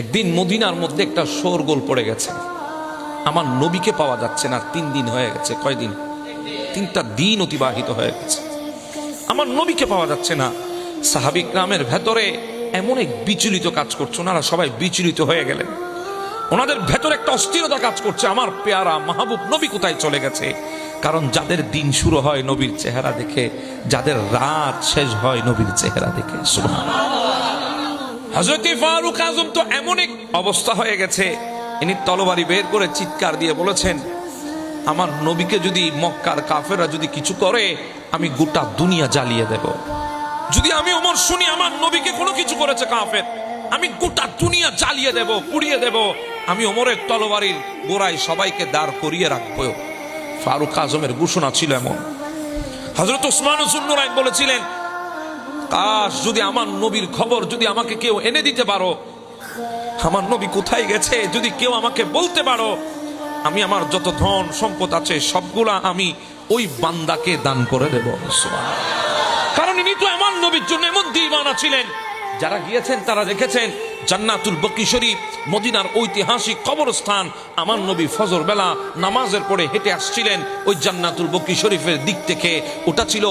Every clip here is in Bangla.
একদিন মদিনার মধ্যে একটা শোরগোল পড়ে গেছে, আমার নবীকে পাওয়া যাচ্ছে না। 3 দিন হয়ে গেছে। কয়দিন? 3টা দিন অতিবাহিত হয়ে গেছে, আমার নবীকে পাওয়া যাচ্ছে না। সাহাবী গ্রামের ভেতরে এমন এক বিচলিত কাজ করছে, ওনারা সবাই বিচলিত হয়ে গেলেন। ওনাদের ভেতরে একটা অস্থিরতা কাজ করছে, আমার পেয়ারা মাহবুব নবী কোথায় চলে গেছে। কারণ যাদের দিন শুরু হয় নবীর চেহারা দেখে, যাদের রাত শেষ হয় নবীর চেহারা দেখে। সুবহানাল্লাহ। হযরত ফারুক আযম তো এমন এক অবস্থা হয়ে গেছে, ইনি তরবারি বের করে চিৎকার দিয়ে বলেছেন, আমার নবীকে যদি মক্কার কাফেররা যদি কিছু করে, আমি গোটা দুনিয়া জ্বালিয়ে দেব। যদি আমি ওমর শুনি আমার নবীকে কোনো কিছু করেছে কাফের, আমি গোটা দুনিয়া জ্বালিয়ে দেব, পুড়িয়ে দেব। আমি ওমরের তরবারির গোড়ায় সবাইকে দাঁড় করিয়ে রাখবো। ফারুক আজমের ঘোষণা ছিল এমন। হযরত ওসমান যুন্নুরাইন বলেছিলেন, কাশ যদি আমার নবীর খবর যদি আমাকে কেউ এনে দিতে পারো, আমার নবী কোথায় গেছে যদি কেউ আমাকে বলতে পারো, আমি আমার যত ধন সম্পদ আছে সবগুলা আমি ওই বান্দাকে দান করে দেব। কারণ ইনি তো আমার নবীর জন্য এমন দিওয়ানা ছিলেন। যারা গিয়েছেন তারা দেখেছেন জান্নাতুল বকি শরীফ, মদিনার ঐতিহাসিক কবরস্থান। আমার নবী ফজর বেলা নামাজের পরে হেঁটে আসছিলেন ওই জান্নাতুল বকি শরীফের দিক থেকে। ওটা ছিল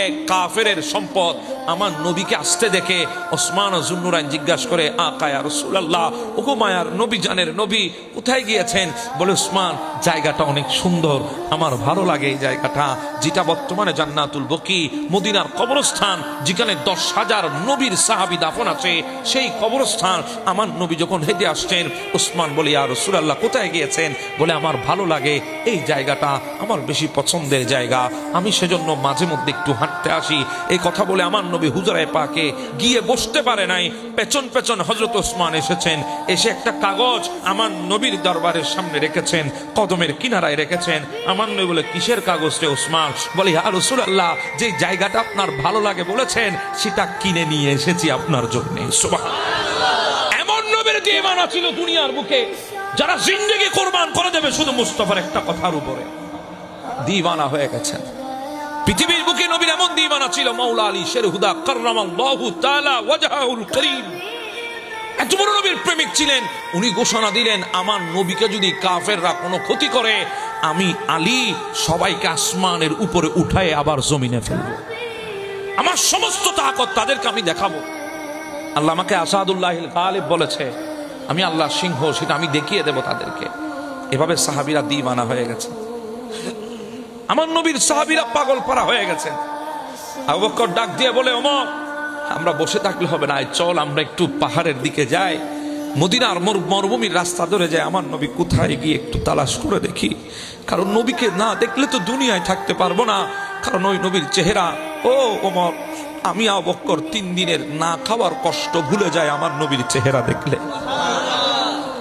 এক কাফেরের সম্পদ। আমার নবীকে আসতে দেখে ওসমান যুন্নুরাইন জিজ্ঞাসা করে, আকা ইয়া রাসূলুল্লাহ, ওগো মায়ার নবী, জানের নবী, কোথায় গিয়েছেন? বলে, ওসমান, জায়গাটা অনেক সুন্দর, আমার ভালো লাগে এই জায়গাটা, যেটা বর্তমানে জান্নাতুল বকি, মদিনার কবরস্থান, যেখানে 10,000 নবীর সাহাবী দাফন আছে, সেই কবরস্থান। আমার নবী যখন হেঁটে আসছেন, ওসমান বলে, ইয়া রাসূলুল্লাহ, কোথায় গিয়েছেন? বলে, আমার ভালো লাগে এই জায়গাটা, আমার বেশি পছন্দের জায়গা, আমি সেজন্য মাঝে মধ্যে একটু হাঁটতে আসি। এই কথা বলে আমার নবী হুজরায়ে পাকে গিয়ে বসতে পারে নাই। পেছন পেছন হযরত ওসমান এসেছেন, এসে একটা কাগজ আমার নবীর দরবারের সামনে রেখেছেন, কদমের কিনারায় রেখেছেন। আমার নবী বলে, কিসের কাগজ রে ওসমান? বলে, ইয়া রাসূলুল্লাহ, যে জায়গাটা আপনার ভালো লাগে বলেছেন, সেটা কিনে নিয়ে এসেছি আপনার জন্য। সুবহানাল্লাহ। এমন নবীর দিওয়ানা ছিল দুনিয়ার বুকে, যারা জিন্দেগি কুরবান করে দেবে শুধু মুস্তাফার একটা কথার উপরে। দিওয়ানা হয়ে গেছেন পৃথিবীর বুকে। নবীর এমন দিওয়ানা ছিল মাওলা আলী শের হুদা কাররামাল্লাহু তাআলা ওয়াজহুল করিম, এত বড় নবীর প্রেমিক ছিলেন। উনি ঘোষণা দিলেন, আমার নবীকে যদি কাফেররা কোনো ক্ষতি করে, আমি আলী সবাইকে আসমানের উপরে উঠায়ে আবার জমিনে ফেলবো। আমার সমস্ত তাকত তাদেরকে আমি দেখাবো। আল্লাহ আমাকে আসাদুল্লাহিল গালিব বলেছে, আমি আল্লাহ সিংহ, সেটা আমি দেখিয়ে দেব তাদেরকে। এভাবে সাহাবীরা দিওয়ানা হয়ে গেছে। আমার নবীর সাহাবীরা পাগল পারা হয়ে গেছে। আবু বকর ডাক দিয়ে বলে, ওমর, আমরা বসে থাকলে হবে না, চল আমরা একটু পাহাড়ের দিকে যাই, মদিনার মরুভূমির রাস্তা ধরে যায়, আমার নবী কোথায় গিয়ে একটু তালাশ করে দেখি। কারণ নবীকে না দেখলে তো দুনিয়ায় থাকতে পারবো না, কারণ ওই নবীর চেহারা। ও ওমর, আমি আবু বকর 3 দিনের না খাওয়ার কষ্ট ভুলে যায় আমার নবীর চেহারা দেখলে।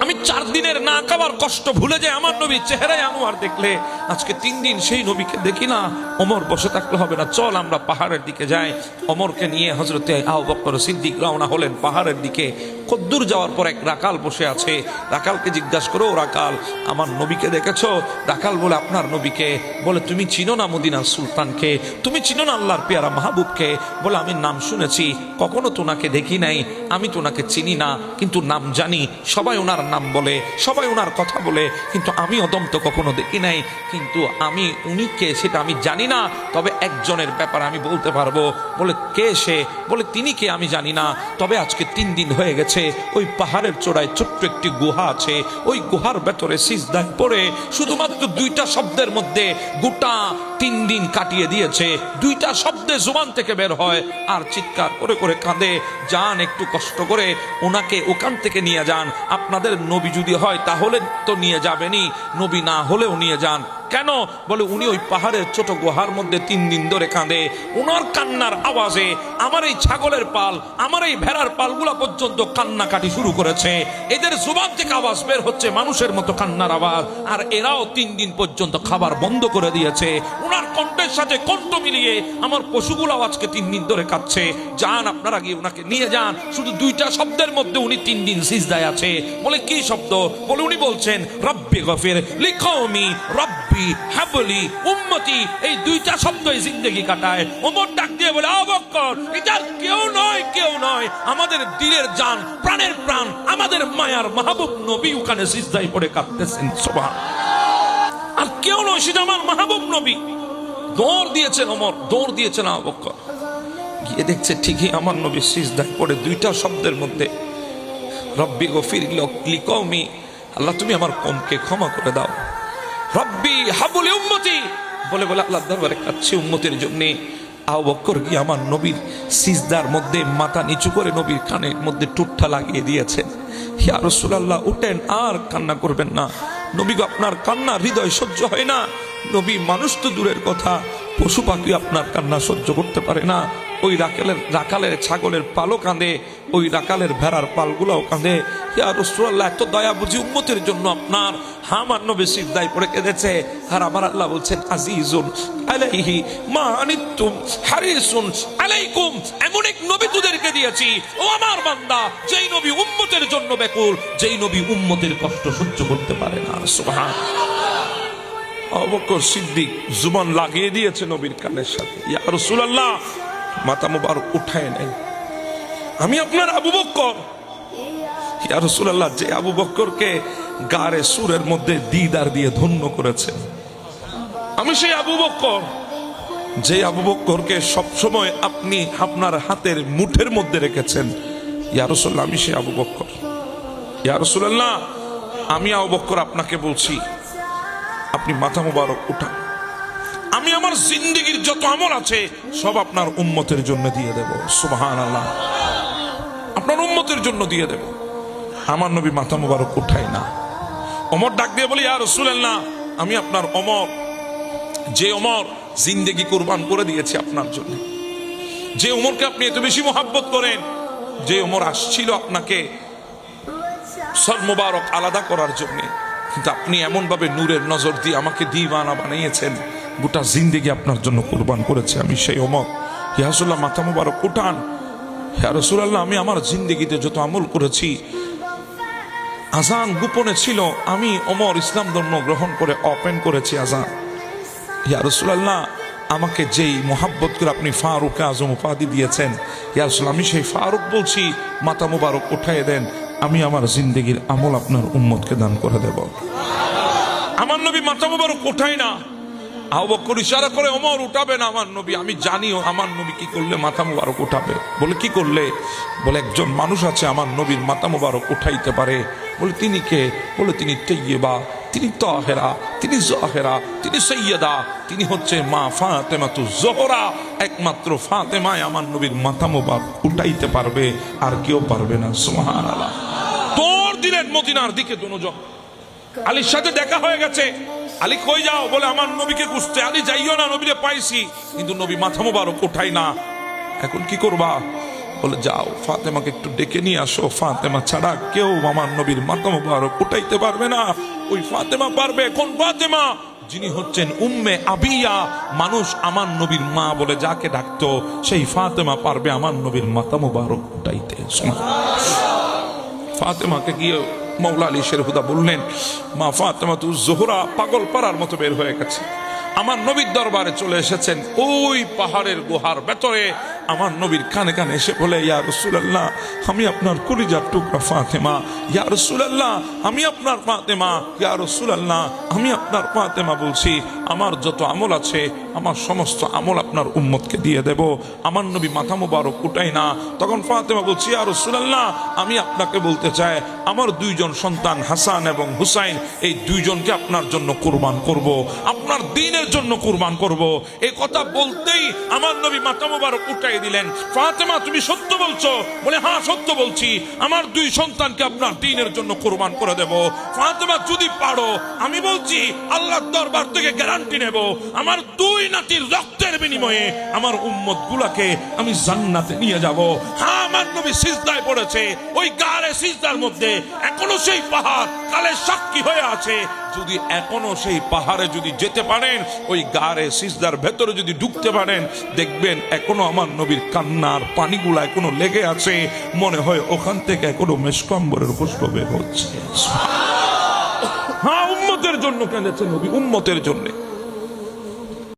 আমি 4 দিনের না খাওয়ার কষ্ট ভুলে যায় আমার নবীর চেহারায় আনোয়ার দেখলে। আজকে 3 দিন সেই নবীকে দেখি না। ওমর, বসে থাকলে হবে না, চল আমরা পাহাড়ের দিকে যাই। ওমরকে নিয়ে হযরতে আবু বকর সিদ্দিক রওনা হলেন পাহাড়ের দিকে। কদ্দূর যাওয়ার পর এক রাকাল বসে আছে। রাকালকে জিজ্ঞাসা করো, রাকাল, আমার নবীকে দেখেছো? রাকাল বলে, আপনার নবীকে? বলে, তুমি চিনো না মদিনার সুলতানকে? তুমি চিনো না আল্লাহর পেয়ারা মাহবুবকে? বলে, আমি নাম শুনেছি, কখনো তোনাকে দেখি নাই, আমি তোনাকে চিনি না, কিন্তু নাম জানি। সবাই ওনার নাম বলে, সবাই ওনার কথা বলে, কিন্তু আমি অদম তো কখনো দেখি নাই। কিন্তু আমি উনি কে সেটা আমি জানি না, তবে একজনের ব্যাপারে আমি বলতে পারবো। বলে, কে সে? বলে, তিনি কে আমি জানি না, তবে আজকে 3 দিন হয়ে গেছে, ওই পাহাড়ের চূড়ায় ছোট্ট একটি গুহা আছে, ওই গুহার ভেতরে সিজদায় পড়ে শুধুমাত্র 2টা শব্দের মধ্যে গোটা 3 দিন কাটিয়ে দিয়েছে। 2টা শব্দে জবান থেকে বের হয় আর চিৎকার করে করে কাঁদে। যান, একটু কষ্ট করে ওনাকে ওখান থেকে নিয়ে যান। আপনাদের নবী যদি হয় তাহলে তো নিয়ে যাবেনই, নবী না হলেও নিয়ে যান। কেন? বলে, উনি ওই পাহাড়ের ছোট গুহার মধ্যে 3 দিন ধরে কাঁদে। ওনার কান্নার আওয়াজে আমার এই ছাগলের পাল, আমার এই ভেড়ার পালগুলা পর্যন্ত কান্নাকাটি শুরু করেছে। এদের জবান থেকে আওয়াজ বের হচ্ছে মানুষের মতো কান্নার আওয়াজ, আর এরাও 3 দিন পর্যন্ত খাবার বন্ধ করে দিয়েছে। ওনার কণ্ঠের সাথে কণ্ঠ মিলিয়ে আমার পশুগুলো আজকে 3 দিন ধরে কাঁদছে। যান, আপনারা গিয়ে ওনাকে নিয়ে যান। শুধু 2টা শব্দের মধ্যে উনি 3 দিন সিজদায় আছে। বলে, কি শব্দ? বলে, উনি বলছেন, রব্বি গফির লিকওমি রব্বি হাবলি উম্মতি। এই 2টা শব্দই জিন্দেগি কাটায়। ওমর ডাক দিয়ে বলে, আবু বকর, এটা কেউ নয়, কেউ নয়, আমাদের দিলের জান, প্রাণের প্রাণ, আমাদের মায়ার মাহবুব নবী ওখানে সিজদায় পড়ে কাঁদতেছেন। সুবহানাল্লাহ। আর কেউ নয়, সেটা আমার মাহবুব নবী। দৌড় দিয়েছেন ওমর, দৌড় দিয়েছেন আবু বকর, গিয়ে দেখছে ঠিকই আমার নবী সিজদায় পড়ে দুইটা শব্দের মধ্যে, রব্বি গফির লিকওমি, আল্লাহ তুমি আমার কওমকে ক্ষমা করে দাও, রব্বি হাবলি উম্মতি বলে বলে আল্লাহর দরবারে কাঁদছে উম্মতের জন্য। আবু বকর গিয়ে আমার নবীর সিজদার মধ্যে মাথা নিচু করে নবীর কানের মধ্যে টুট্টা লাগিয়ে দিয়েছেন। ইয়া রাসূলুল্লাহ, উঠেন, আর কান্না করবেন না। নবী গো, আপনার কান্না হৃদয় সহ্য হয় না। নবী মানুষ তো দূরের কথা, পশু পাখি আপনার কান্না সহ্য করতে পারে না। ওই রাখালের ছাগলের পালও কাঁদে, ওই রাখালের ভেড়ার পালগুলোও কাঁদে। ইয়া রাসূলুল্লাহ, এত দয়া বুঝি উম্মতের জন্য আপনার। আমার নবী সিজদায় পড়ে কেঁদেছে, আর আমার আল্লাহ বলছেন আজিজুন আলাইহি মা আনিতুম হারিসুন আলাইকুম। এমন এক নবী তোদেরকে দিয়েছি ও আমার বান্দা, যেই নবী উম্মতের জন্য ব্যাকুল, যেই নবী উম্মতের কষ্ট সহ্য করতে পারে না। সুবহানাল্লাহ। আবু বকর সিদ্দিক জুবান লাগিয়ে দিয়েছে নবীর কানের সাথে, ইয়া রাসূলুল্লাহ, মাথা মুবারক উঠায় নাই, আমি আপনার আবু বকর। ইয়া রাসূলুল্লাহ, যে আবু বকরকে গারে সুরের মধ্যে দিদার দিয়ে ধন্য করেছে, আমি সেই আবু বকর। যে আবু বকরকে সবসময় আপনি আপনার হাতের মুঠের মধ্যে রেখেছেন, ইয়া রাসূলুল্লাহ, আমি সেই আবু বকর। ইয়া রাসূলুল্লাহ, আমি আবু বকর আপনাকে বলছি, আপনি মাথা মুবারক উঠান, আমি আমার জিন্দেগীর যত আমল আছে সব আপনার উম্মতের জন্য দিয়ে দেব। সুবহানাল্লাহ, আপনার উম্মতের জন্য দিয়ে দেব। আমার নবী মাথা মুবারক উঠায় না। ওমর ডাক দিয়ে বলি, ইয়া রাসূলুল্লাহ, আমি আপনার ওমর, যে ওমর জিন্দেগি কুরবান করে দিয়েছে আপনার জন্য, যে ওমরকে আপনি এত বেশি মহব্বত করেন, যে ওমর আসছিল আপনাকে সর মুবারক আলাদা করার জন্য, কিন্তু আপনি এমন ভাবে নূরের নজর দিয়ে আমাকে দিওয়ানা বানিয়েছেন, গোটা জিন্দেগি আপনার জন্য কুরবান করেছে, আমি সেই ওমর। ইয়া রাসূলুল্লাহ, মাথা মুবারক উঠান। ইয়া রাসূলুল্লাহ, আমি আমার জিন্দেগিতে যত আমল করেছি, আজান গোপনে ছিল, আমি ওমর ইসলাম ধর্ম গ্রহণ করে ওপেন করেছি আজান। ইয়া রাসূলুল্লাহ, আমাকে যেই মোহাব্বত করে আপনি ফারুক আজম উপাধি দিয়েছেন, ইয়া রাসূলুল্লাহ, আমি সেই ফারুক বলছি, মাথা মুবারক উঠায় দেন, আমি আমার জিন্দেগির আমল আপনার উম্মতকে দান করে দেব। আমার নবী মাথা মুবারক উঠায় না। আবু বকর ইশারা করে, ওমর উঠাবে না আমার নবী। আমি জানিও আমার নবী কি করলে মাথা মুবারক উঠাবে। বলে কি করলে? বলে একজন মানুষ আছে আমার নবীর মাথা মুবারক উঠাইতে পারে। বলে তিনি কে? বলে তিনি তাইয়্যিবা, তিনি তাহেরা, তিনি জাহেরা, তিনি সাইয়্যিদা, তিনি হচ্ছে মা ফাতেমাতুজ জোহরা। একমাত্র ফাতেমাই আমার নবীর মাথা মুবারক উঠাইতে পারবে, আর কেউ পারবে না। সুবহানাল্লাহ। দৌড় দিলেন মদিনার দিকে দুজন। আলীর সাথে দেখা হয়ে গেছে। আলী কই যাও? বলে আমার নবীকে খুঁজতে। আলী যাইও না, নবীরে পাইছি, কিন্তু নবী মাথা মুবারক উঠাই না। এখন কি করবা? বলে যাও ফাতেমাকে একটু ডেকে নিয়ে আসো। ফাতেমা ছাড়া কেউ আমার নবীর মাথা মুবারক উঠাইতে পারবে না। ওই ফাতেমা পারবে। কোন ফাতেমা? যিনি হচ্ছেন উম্মে আবিয়া, মানুষ আমার নবীর মা বলে যাকে ডাকতো, সেই ফাতেমা পারবে আমার নবীর মাথা মুবারক উঠাইতে। ফাতেমাকে গিয়ে মৌলা আলী শেরহুদা বললেন, মা ফাতেমাতুজ জোহরা পাগল পাড়ার মতো বের হয়ে গেছে, আমার নবীর দরবারে চলে এসেছেন। ওই পাহাড়ের গুহার ভেতরে আমার নবীর কানে কানে এসে বলে, ইয়া রাসূলুল্লাহ, আমি আপনার কলিজার টুকরা ফাতেমা। ইয়া রাসূলুল্লাহ, আমি আপনার ফাতেমা। ইয়া রাসূলুল্লাহ, আমি আপনার ফাতেমা। বলছি আমার যত আমল আছে, আমার সমস্ত আমল আপনার উম্মতকে দিয়ে দেব। আমার নবী মাথা মুবারক উঠাই না। তখন ফাতেমা বলছি, ইয়া রাসূলুল্লাহ, আমি আপনাকে বলতে চাই, আমার দুইজন সন্তান হাসান এবং হুসাইন, এই দুইজনকে আপনার জন্য কুরবান করব, আপনার দ্বীনের জন্য কুরবান করব। এই কথা বলতেই আমার নবী মাথা মুবারক উঠাই দিলেন। ফাতেমা, তুমি সত্য বলছো? বলে হ্যাঁ সত্য বলছি, আমার দুই সন্তানকে আপনার দ্বীনের জন্য কুরবান করে দেব। ফাতেমা, যদি পারো, আমি বলছি আল্লাহর দরবার থেকে গ্যারান্টি নেব, আমার দুই নাতির রক্তের বিনিময়ে আমার উম্মত গুলাকে আমি জান্নাতে নিয়ে যাব। হ্যাঁ, আমার নবী সিজদায় পড়েছে, ওই গারে সিজদার মধ্যে এখনো সেই পাহাড় কালের সাক্ষী হয়ে আছে। যদি এখনো সেই পাহাড়ে যদি যেতে পারেন, ওই গারে সিজদার ভেতরে যদি ঢুকতে পারেন, দেখবেন এখনো আমার নবীর কান্নার পানিগুলা এখনো লেগে আছে। মনে হয় ওখান থেকে এখনো মেশকাম্বরের পুষ্প বের হচ্ছে। হ্যাঁ, উম্মতের জন্য কেঁদেছে নবী, উম্মতের জন্য।